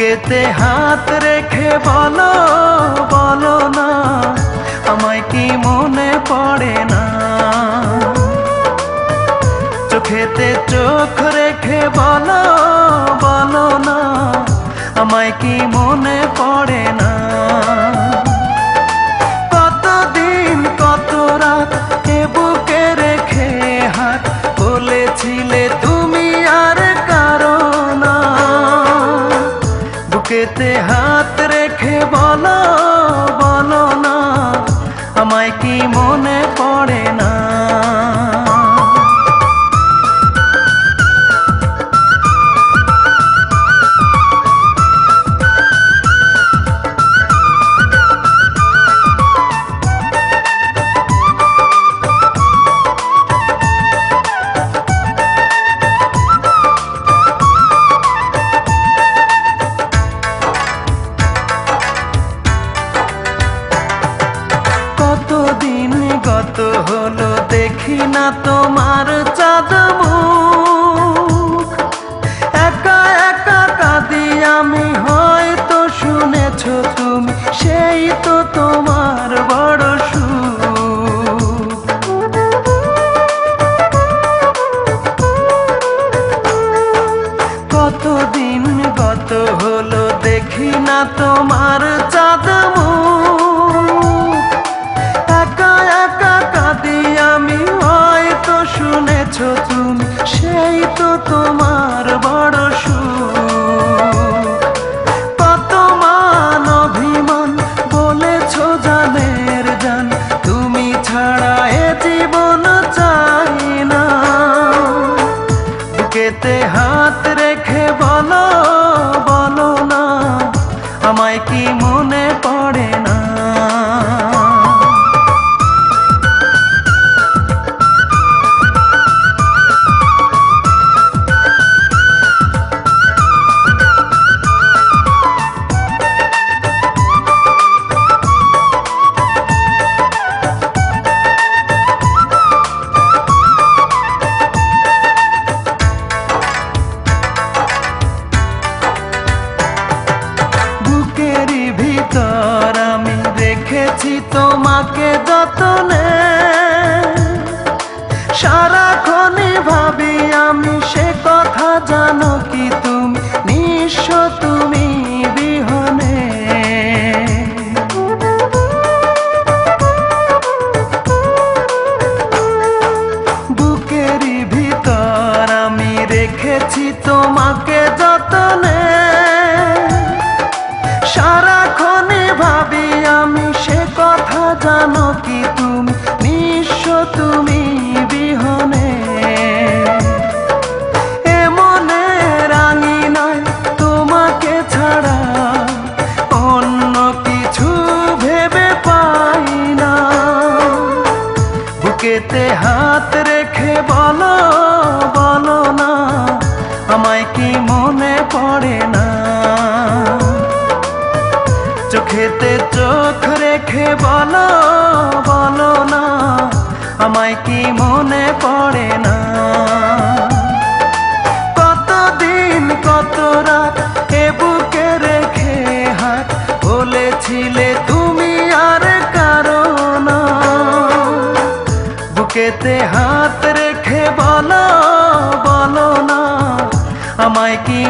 বুকেতে হাত রেখে বলো বলো না, আমায় কি মনে পড়ে না? চোখেতে চোখ রেখে বলো বলো না, আমায় কি মনে পড়ে না? কতদিন কত রাত এ বুকে রেখে হাত বলেছিলে তুমি আর কারো না। বুকেতে হাত রেখে বলো বলো না, আমায় কি মনে পড়ে না? কতদিন গত হলো দেখি না তোমার চাঁদ মুখ, একা একা কাঁদি আমি, হয়তো শুনেছো তুমি, সেই তো তোমার বড় সুখ। কতদিন গত হলো দেখি না তোমার চাঁদ মুখ, একা একা কাঁদি আমি, হয়তো শুনেছো তুমি, সেই তো তোমার বড় সুখ। কত মান অভিমান বলেছো জানের জান, তুমি ছাড়া এ জীবন চাই না। বুকেতে হাত রেখে বলো বলো না, আমায় কি মনে পড়ে না? বুকেরই ভিতর আমি রেখেছি তোমাকে যতনে, সারাক্ষণই ভাবি আমি সে কথা, জানো কি তুমি নিঃস্ব তুমি বিহনে। বুকেরই ভিতর আমি রেখেছি তোমাকে যতনে, সারাক্ষণই ভাবি আমি সে কথা, জানো কি তুমি নিঃস্ব তুমি বিহনে। এ মনে রাঙি নাই তোমাকে ছাড়া, অন্য কিছু ভেবে পাই না। বুকেতে হাত রেখে বলো বলো না, আমায় কি মনে পড়ে না? চোখেতে চোখ রেখে বলো বলো না, আমায় কি মনে পড়ে না? কতদিন কত রাত এ বুকে রেখে হাত বলেছিলে তুমি আর কারো না। বুকেতে হাত রেখে বলো বলো না, আমায় কি